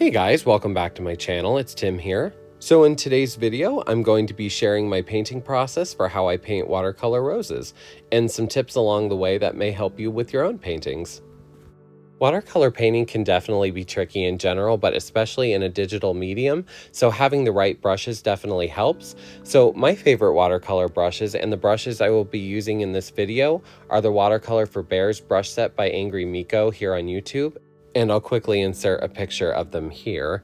Hey guys, welcome back to my channel. It's Tim here. So in today's video, I'm going to be sharing my painting process for how I paint watercolor roses and some tips along the way that may help you with your own paintings. Watercolor painting can definitely be tricky in general, but especially in a digital medium, so having the right brushes definitely helps. So my favorite watercolor brushes and the brushes I will be using in this video are the Watercolor for Bears brush set by Angry Miko here on YouTube, and I'll quickly insert a picture of them here.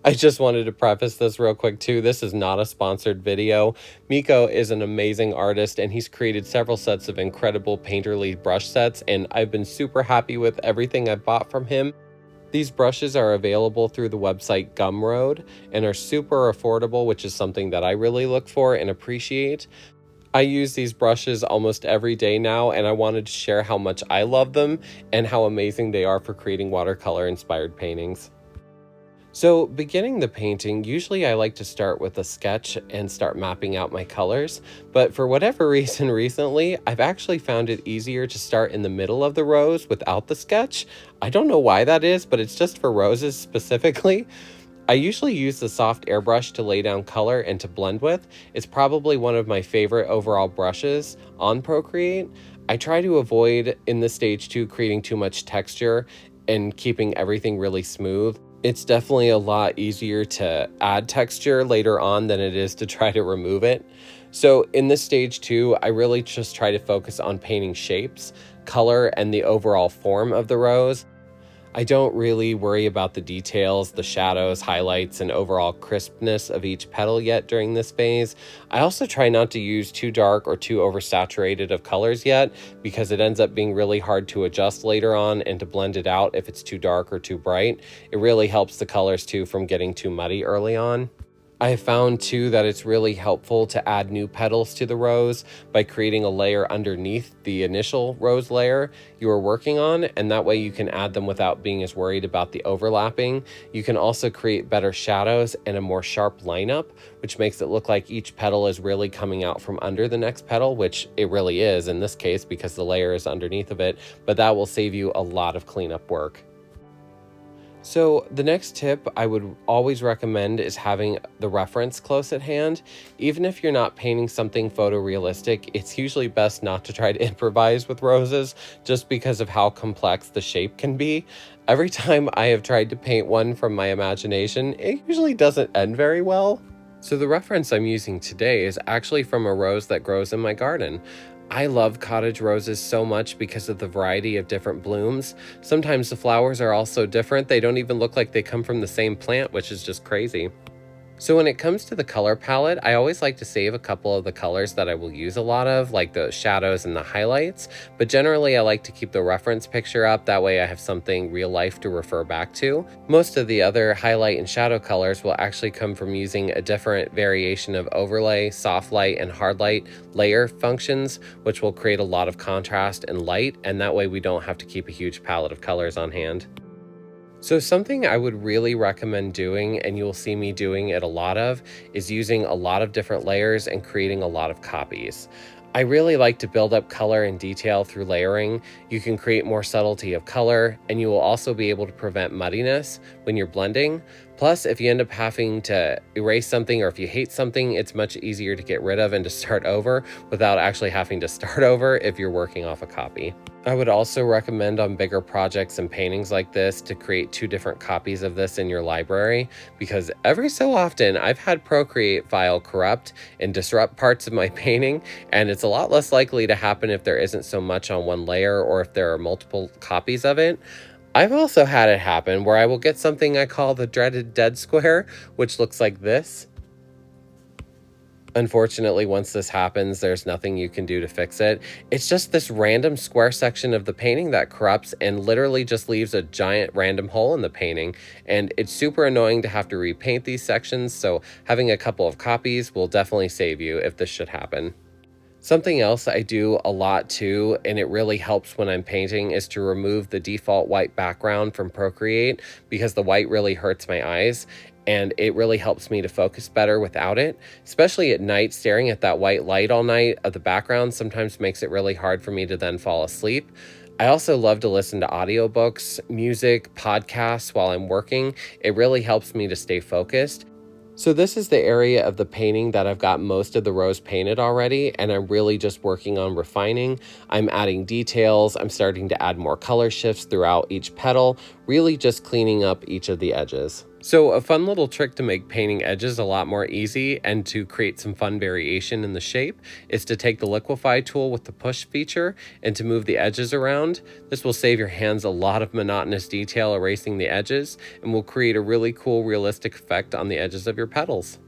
I just wanted to preface this real quick too. This is not a sponsored video. Miko is an amazing artist and he's created several sets of incredible painterly brush sets, and I've been super happy with everything I've bought from him. These brushes are available through the website Gumroad and are super affordable, which is something that I really look for and appreciate. I use these brushes almost every day now, and I wanted to share how much I love them and how amazing they are for creating watercolor inspired paintings. So beginning the painting, usually I like to start with a sketch and start mapping out my colors, but for whatever reason recently, I've actually found it easier to start in the middle of the rose without the sketch. I don't know why that is, but it's just for roses specifically. I usually use the soft airbrush to lay down color and to blend with. It's probably one of my favorite overall brushes on Procreate. I try to avoid in this stage 2 creating too much texture and keeping everything really smooth. It's definitely a lot easier to add texture later on than it is to try to remove it. So in this stage 2, I really just try to focus on painting shapes, color, and the overall form of the rose. I don't really worry about the details, the shadows, highlights, and overall crispness of each petal yet during this phase. I also try not to use too dark or too oversaturated of colors yet, because it ends up being really hard to adjust later on and to blend it out if it's too dark or too bright. It really helps the colors too from getting too muddy early on. I have found too that it's really helpful to add new petals to the rose by creating a layer underneath the initial rose layer you are working on, and that way you can add them without being as worried about the overlapping. You can also create better shadows and a more sharp lineup, which makes it look like each petal is really coming out from under the next petal, which it really is in this case because the layer is underneath of it, but that will save you a lot of cleanup work. So the next tip I would always recommend is having the reference close at hand. Even if you're not painting something photorealistic, it's usually best not to try to improvise with roses just because of how complex the shape can be. Every time I have tried to paint one from my imagination, it usually doesn't end very well. So the reference I'm using today is actually from a rose that grows in my garden. I love cottage roses so much because of the variety of different blooms. Sometimes the flowers are also different. They don't even look like they come from the same plant, which is just crazy. So when it comes to the color palette, I always like to save a couple of the colors that I will use a lot of, like the shadows and the highlights, but generally I like to keep the reference picture up, that way I have something real life to refer back to. Most of the other highlight and shadow colors will actually come from using a different variation of overlay, soft light, and hard light layer functions, which will create a lot of contrast and light, and that way we don't have to keep a huge palette of colors on hand. So something I would really recommend doing, and you'll see me doing it a lot of, is using a lot of different layers and creating a lot of copies. I really like to build up color and detail through layering. You can create more subtlety of color, and you will also be able to prevent muddiness when you're blending. Plus, if you end up having to erase something or if you hate something, it's much easier to get rid of and to start over without actually having to start over if you're working off a copy. I would also recommend on bigger projects and paintings like this to create 2 different copies of this in your library, because every so often I've had Procreate file corrupt and disrupt parts of my painting, and it's a lot less likely to happen if there isn't so much on one layer or if there are multiple copies of it. I've also had it happen where I will get something I call the dreaded dead square, which looks like this. Unfortunately, once this happens, there's nothing you can do to fix it. It's just this random square section of the painting that corrupts and literally just leaves a giant random hole in the painting. And it's super annoying to have to repaint these sections, so having a couple of copies will definitely save you if this should happen. Something else I do a lot too, and it really helps when I'm painting, is to remove the default white background from Procreate, because the white really hurts my eyes. And it really helps me to focus better without it, especially at night. Staring at that white light all night of the background sometimes makes it really hard for me to then fall asleep. I also love to listen to audiobooks, music, podcasts while I'm working. It really helps me to stay focused. So this is the area of the painting that I've got most of the rows painted already, and I'm really just working on refining. I'm adding details. I'm starting to add more color shifts throughout each petal, really just cleaning up each of the edges. So a fun little trick to make painting edges a lot more easy and to create some fun variation in the shape is to take the liquify tool with the push feature and to move the edges around. This will save your hands a lot of monotonous detail erasing the edges and will create a really cool realistic effect on the edges of your petals.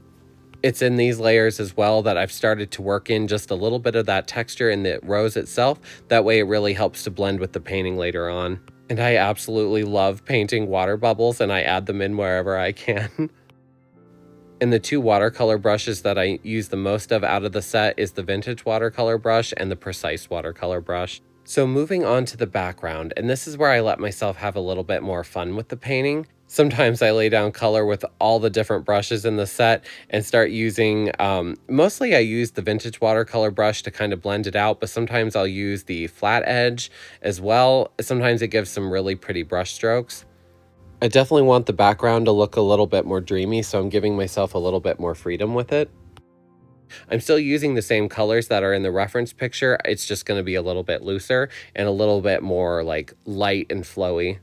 It's in these layers as well that I've started to work in just a little bit of that texture in the rose itself. That way it really helps to blend with the painting later on. And I absolutely love painting water bubbles, and I add them in wherever I can. And the two watercolor brushes that I use the most of out of the set is the vintage watercolor brush and the precise watercolor brush. So moving on to the background, and this is where I let myself have a little bit more fun with the painting. Sometimes I lay down color with all the different brushes in the set and start using, mostly I use the vintage watercolor brush to kind of blend it out, but sometimes I'll use the flat edge as well. Sometimes it gives some really pretty brush strokes. I definitely want the background to look a little bit more dreamy, so I'm giving myself a little bit more freedom with it. I'm still using the same colors that are in the reference picture. It's just going to be a little bit looser and a little bit more like light and flowy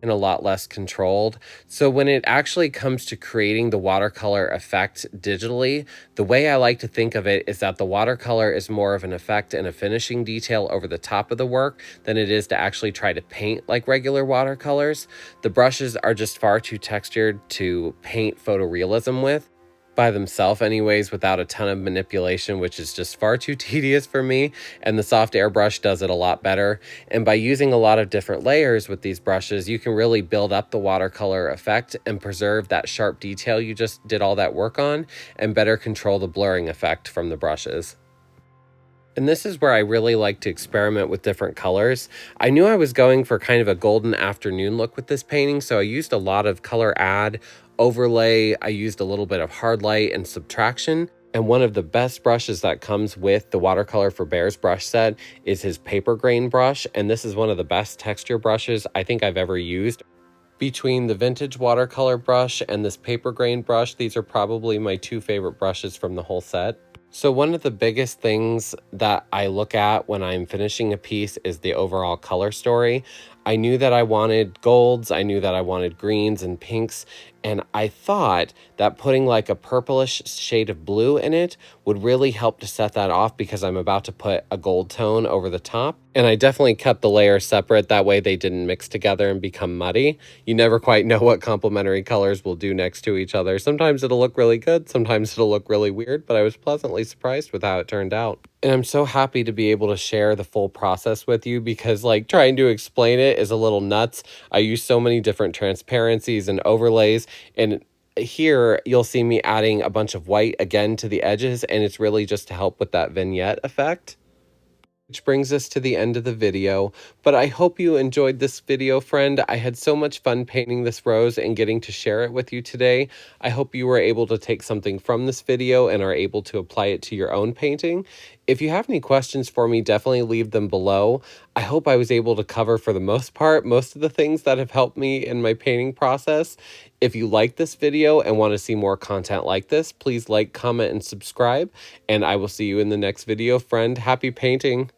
and a lot less controlled. So when it actually comes to creating the watercolor effect digitally, the way I like to think of it is that the watercolor is more of an effect and a finishing detail over the top of the work than it is to actually try to paint like regular watercolors. The brushes are just far too textured to paint photorealism with, by themselves anyways, without a ton of manipulation, which is just far too tedious for me, and the soft airbrush does it a lot better. And by using a lot of different layers with these brushes, you can really build up the watercolor effect and preserve that sharp detail you just did all that work on, and better control the blurring effect from the brushes. And this is where I really like to experiment with different colors. I knew I was going for kind of a golden afternoon look with this painting, so I used a lot of color add, overlay, I used a little bit of hard light and subtraction. And one of the best brushes that comes with the Watercolor for Bears brush set is his paper grain brush, and this is one of the best texture brushes I think I've ever used. Between the vintage watercolor brush and this paper grain brush, these are probably my two favorite brushes from the whole set. So one of the biggest things that I look at when I'm finishing a piece is the overall color story. I knew that I wanted golds, I knew that I wanted greens and pinks, and I thought that putting like a purplish shade of blue in it would really help to set that off because I'm about to put a gold tone over the top. And I definitely kept the layers separate, that way they didn't mix together and become muddy. You never quite know what complementary colors will do next to each other. Sometimes it'll look really good, sometimes it'll look really weird, but I was pleasantly surprised with how it turned out. And I'm so happy to be able to share the full process with you because like trying to explain it is a little nuts. I use so many different transparencies and overlays, and here you'll see me adding a bunch of white again to the edges, and it's really just to help with that vignette effect. Which brings us to the end of the video, but I hope you enjoyed this video, friend. I had so much fun painting this rose and getting to share it with you today. I hope you were able to take something from this video and are able to apply it to your own painting. If you have any questions for me, definitely leave them below. I hope I was able to cover, for the most part, most of the things that have helped me in my painting process. If you like this video and want to see more content like this, please like, comment, and subscribe, and I will see you in the next video, friend. Happy painting!